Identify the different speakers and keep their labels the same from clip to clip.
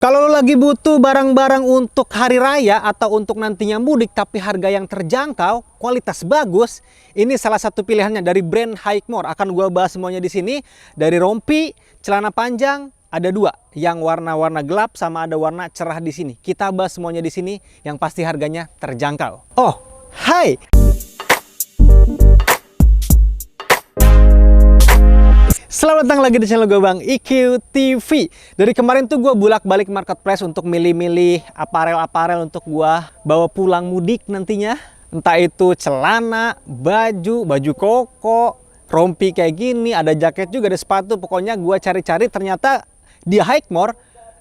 Speaker 1: Kalau lo lagi butuh barang-barang untuk hari raya atau untuk nantinya mudik tapi harga yang terjangkau, kualitas bagus, ini salah satu pilihannya dari brand Hikemore. Akan gua bahas semuanya di sini. Dari rompi, celana panjang, ada dua, yang warna-warna gelap sama ada warna cerah di sini. Kita bahas semuanya di sini, yang pasti harganya terjangkau. Oh, hai. Selamat datang lagi di channel gue Bang IQ TV. Dari kemarin tuh gue bolak-balik marketplace untuk milih-milih aparel-aparel untuk gue bawa pulang mudik nantinya. Entah itu celana, baju koko, rompi kayak gini, ada jaket juga, ada sepatu. Pokoknya gue cari-cari, ternyata di Hikemore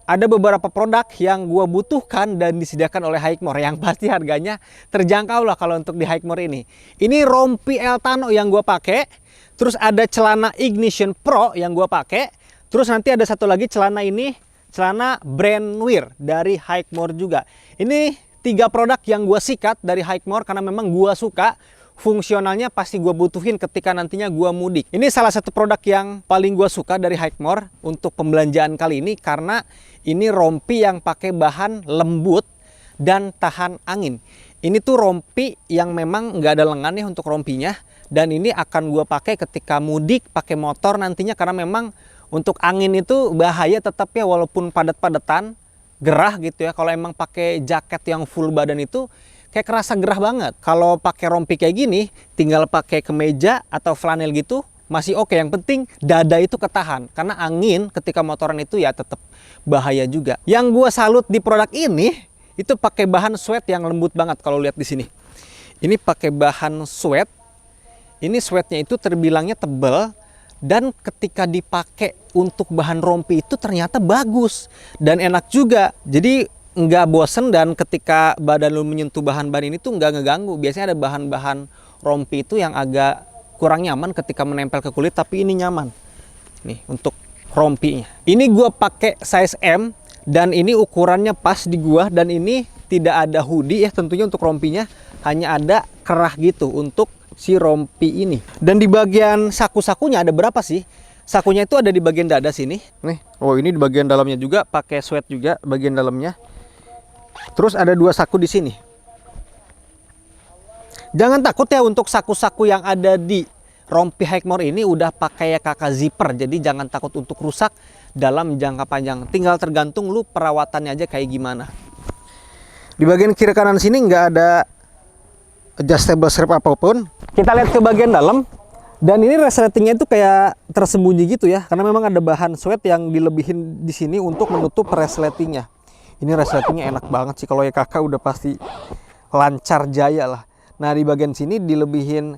Speaker 1: ada beberapa produk yang gue butuhkan dan disediakan oleh Hikemore. Yang pasti harganya terjangkau lah kalau untuk di Hikemore ini. Ini rompi Eltano yang gue pakai. Terus ada celana Ignition Pro yang gue pakai. Terus nanti ada satu lagi celana ini, celana Brandwear dari Hikemore juga. Ini 3 produk yang gue sikat dari Hikemore karena memang gue suka. Fungsionalnya pasti gue butuhin ketika nantinya gue mudik. Ini salah satu produk yang paling gue suka dari Hikemore untuk pembelanjaan kali ini karena ini rompi yang pakai bahan lembut dan tahan angin. Ini tuh rompi yang memang nggak ada lengannya untuk rompinya. Dan ini akan gue pakai ketika mudik pakai motor nantinya karena memang untuk angin itu bahaya tetap ya, walaupun padat-padatan gerah gitu ya. Kalau emang pakai jaket yang full badan itu kayak kerasa gerah banget. Kalau pakai rompi kayak gini tinggal pakai kemeja atau flanel gitu masih oke. Yang penting dada itu ketahan karena angin ketika motoran itu ya tetap bahaya juga. Yang gue salut di produk ini itu pakai bahan sweat yang lembut banget. Kalau lihat di sini ini pakai bahan sweat. Ini sweatnya itu terbilangnya tebal dan ketika dipakai untuk bahan rompi itu ternyata bagus dan enak juga. Jadi nggak bosen dan ketika badan lu menyentuh bahan-bahan ini tuh nggak ngeganggu. Biasanya ada bahan-bahan rompi itu yang agak kurang nyaman ketika menempel ke kulit, tapi ini nyaman. Nih untuk rompinya. Ini gua pakai size M dan ini ukurannya pas di gua, dan ini tidak ada hoodie ya tentunya untuk rompinya, hanya ada kerah gitu untuk si rompi ini. Dan di bagian saku-sakunya ada berapa sih? Sakunya itu ada di bagian dada sini. Nih, oh ini di bagian dalamnya juga pakai sweat juga bagian dalamnya. Terus ada 2 saku di sini. Jangan takut ya, untuk saku-saku yang ada di rompi Hikemore ini udah pakai ya kakak zipper. Jadi jangan takut untuk rusak dalam jangka panjang. Tinggal tergantung lu perawatannya aja kayak gimana. Di bagian kiri kanan sini nggak ada adjustable strap apapun. Kita lihat ke bagian dalam, dan ini resletingnya itu kayak tersembunyi gitu ya, karena memang ada bahan sweat yang dilebihin di sini untuk menutup resletingnya. Ini resletingnya enak banget sih, kalau ya kakak udah pasti lancar jaya lah. Nah di bagian sini dilebihin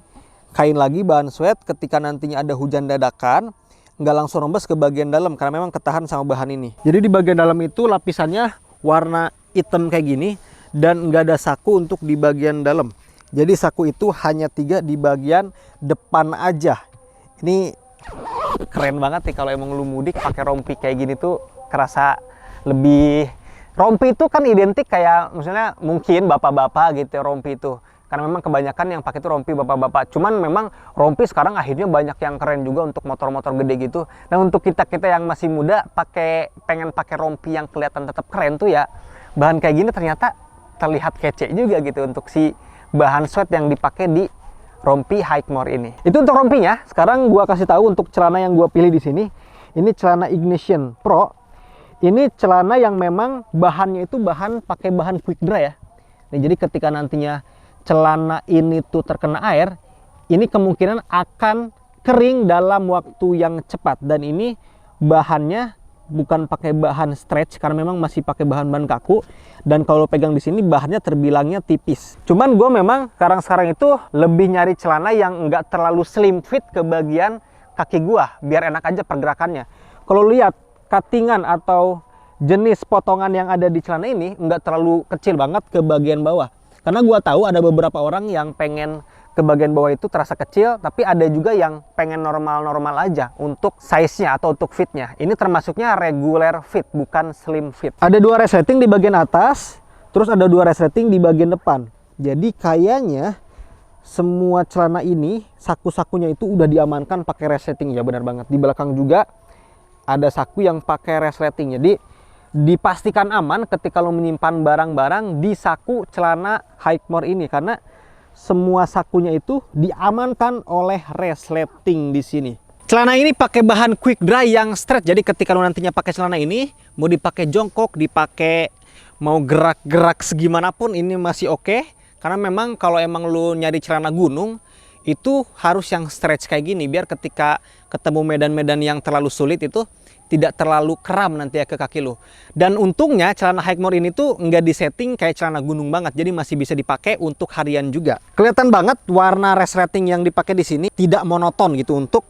Speaker 1: kain lagi bahan sweat, ketika nantinya ada hujan dadakan nggak langsung rembes ke bagian dalam karena memang ketahan sama bahan ini. Jadi di bagian dalam itu lapisannya warna hitam kayak gini dan nggak ada saku untuk di bagian dalam. Jadi saku itu hanya 3 di bagian depan aja. Ini keren banget nih kalau emang lu mudik pakai rompi kayak gini tuh kerasa lebih. Rompi itu kan identik kayak misalnya mungkin bapak-bapak gitu ya, rompi itu. Karena memang kebanyakan yang pakai itu rompi bapak-bapak. Cuman memang rompi sekarang akhirnya banyak yang keren juga untuk motor-motor gede gitu. Nah untuk kita-kita yang masih muda pengen pakai rompi yang kelihatan tetap keren tuh ya, bahan kayak gini ternyata terlihat kece juga gitu untuk si bahan sweat yang dipakai di rompi Hikemore ini. Itu untuk rompinya. Sekarang gua kasih tahu untuk celana yang gua pilih di sini. Ini celana Ignition Pro. Ini celana yang memang bahannya itu pakai bahan quick dry ya. Nah, jadi ketika nantinya celana ini tuh terkena air, ini kemungkinan akan kering dalam waktu yang cepat. Dan ini bahannya bukan pakai bahan stretch karena memang masih pakai bahan-bahan kaku, dan kalau pegang di sini bahannya terbilangnya tipis. Cuman gue memang sekarang itu lebih nyari celana yang enggak terlalu slim fit ke bagian kaki gue biar enak aja pergerakannya. Kalau lihat cuttingan atau jenis potongan yang ada di celana ini enggak terlalu kecil banget ke bagian bawah. Karena gue tahu ada beberapa orang yang pengen ke bagian bawah itu terasa kecil, tapi ada juga yang pengen normal-normal aja untuk size-nya atau untuk fit-nya. Ini termasuknya regular fit, bukan slim fit. Ada 2 resleting di bagian atas, terus ada 2 resleting di bagian depan. Jadi kayaknya semua celana ini, saku-sakunya itu udah diamankan pakai resleting. Ya benar banget. Di belakang juga ada saku yang pakai resleting. Jadi dipastikan aman ketika lo menyimpan barang-barang di saku celana Hikemore ini, karena semua sakunya itu diamankan oleh resleting di sini. Celana ini pakai bahan quick dry yang stretch, jadi ketika lo nantinya pakai celana ini, mau dipakai jongkok, dipakai mau gerak-gerak segimanapun ini masih oke. Karena memang kalau emang lo nyari celana gunung, itu harus yang stretch kayak gini, biar ketika ketemu medan-medan yang terlalu sulit itu tidak terlalu kram nanti ya ke kaki lo. Dan untungnya celana Hikemore ini tuh nggak disetting kayak celana gunung banget, jadi masih bisa dipakai untuk harian juga. Kelihatan banget warna resleting yang dipakai di sini tidak monoton gitu untuk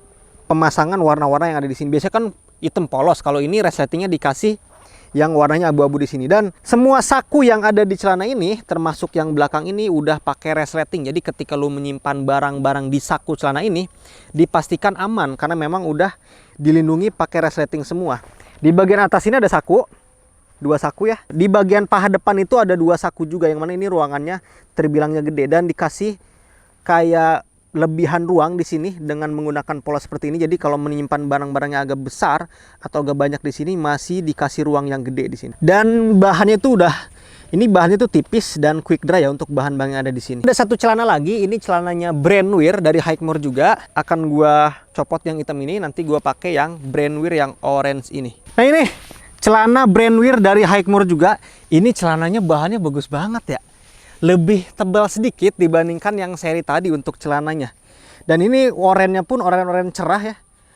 Speaker 1: pemasangan warna-warna yang ada di sini. Biasanya kan hitam polos, kalau ini resletingnya dikasih yang warnanya abu-abu di sini. Dan semua saku yang ada di celana ini, termasuk yang belakang ini, udah pakai resleting. Jadi ketika lo menyimpan barang-barang di saku celana ini, dipastikan aman karena memang udah dilindungi pakai resleting semua. Di bagian atas ini ada saku, 2 saku ya. Di bagian paha depan itu ada 2 saku juga, yang mana ini ruangannya terbilangnya gede dan dikasih kayak lebihan ruang di sini dengan menggunakan pola seperti ini. Jadi kalau menyimpan barang-barangnya agak besar atau agak banyak di sini, masih dikasih ruang yang gede di sini. Dan bahannya itu bahannya tuh tipis dan quick dry ya untuk bahan-bahan yang ada di sini. Ada satu celana lagi, ini celananya Brandwear dari Hikemore juga. Akan gua copot yang hitam ini, nanti gua pakai yang Brandwear yang orange ini. Nah ini celana Brandwear dari Hikemore juga. Ini celananya bahannya bagus banget ya. Lebih tebal sedikit dibandingkan yang seri tadi untuk celananya. Dan ini oranye pun oranye cerah ya.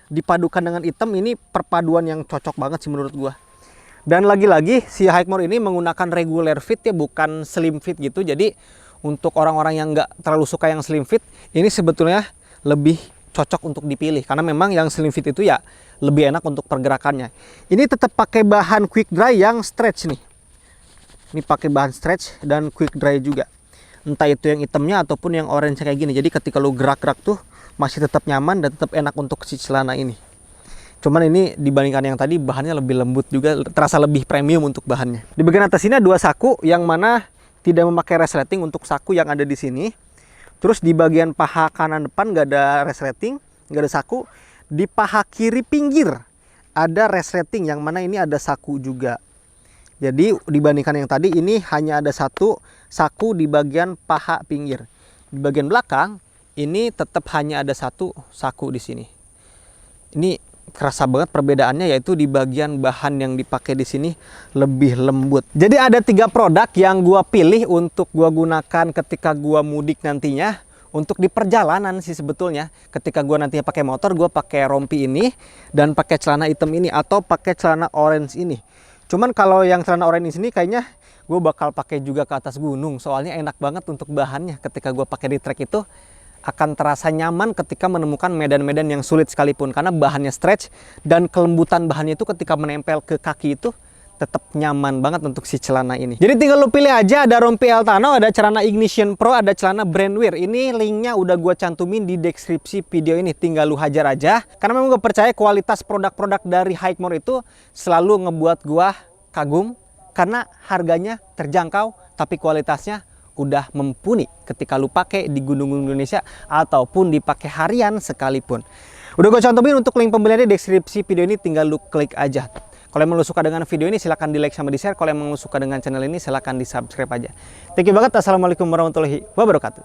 Speaker 1: Dipadukan dengan hitam, ini perpaduan yang cocok banget sih menurut gua. Dan lagi-lagi si Hikemore ini menggunakan regular fit ya, bukan slim fit gitu. Jadi untuk orang-orang yang nggak terlalu suka yang slim fit, ini sebetulnya lebih cocok untuk dipilih. Karena memang yang slim fit itu ya lebih enak untuk pergerakannya. Ini tetap pakai bahan quick dry yang stretch nih. Ini pakai bahan stretch dan quick dry juga. Entah itu yang hitamnya ataupun yang orange kayak gini. Jadi ketika lo gerak-gerak tuh masih tetap nyaman dan tetap enak untuk si celana ini. Cuman ini dibandingkan yang tadi bahannya lebih lembut juga, terasa lebih premium untuk bahannya. Di bagian atas ini ada 2 saku yang mana tidak memakai resleting untuk saku yang ada di sini. Terus di bagian paha kanan depan nggak ada resleting, nggak ada saku. Di paha kiri pinggir ada resleting yang mana ini ada saku juga. Jadi dibandingkan yang tadi, ini hanya ada 1 saku di bagian paha pinggir. Di bagian belakang ini tetap hanya ada 1 saku di sini. Ini kerasa banget perbedaannya, yaitu di bagian bahan yang dipakai di sini lebih lembut. Jadi ada 3 produk yang gua pilih untuk gua gunakan ketika gua mudik nantinya. Untuk di perjalanan sih sebetulnya, ketika gua nantinya pakai motor, gua pakai rompi ini dan pakai celana hitam ini atau pakai celana orange ini. Cuman kalau yang celana orange ini kayaknya gue bakal pakai juga ke atas gunung, soalnya enak banget untuk bahannya. Ketika gue pakai di trek itu akan terasa nyaman ketika menemukan medan-medan yang sulit sekalipun, karena bahannya stretch dan kelembutan bahannya itu ketika menempel ke kaki itu tetap nyaman banget untuk si celana ini. Jadi tinggal lu pilih aja, ada rompi Eltano, ada celana Ignition Pro, ada celana Brandwear. Ini linknya udah gue cantumin di deskripsi video ini, tinggal lu hajar aja. Karena memang gue percaya kualitas produk-produk dari Hikemore itu selalu ngebuat gue kagum, karena harganya terjangkau tapi kualitasnya udah mumpuni ketika lu pakai di gunung-gunung Indonesia ataupun dipakai harian sekalipun. Udah gue cantumin untuk link pembeliannya di deskripsi video ini, tinggal lu klik aja. Kalau emang lu suka dengan video ini, silahkan di like sama di share. Kalau emang lu suka dengan channel ini, silahkan di subscribe aja. Thank you banget. Assalamualaikum warahmatullahi wabarakatuh.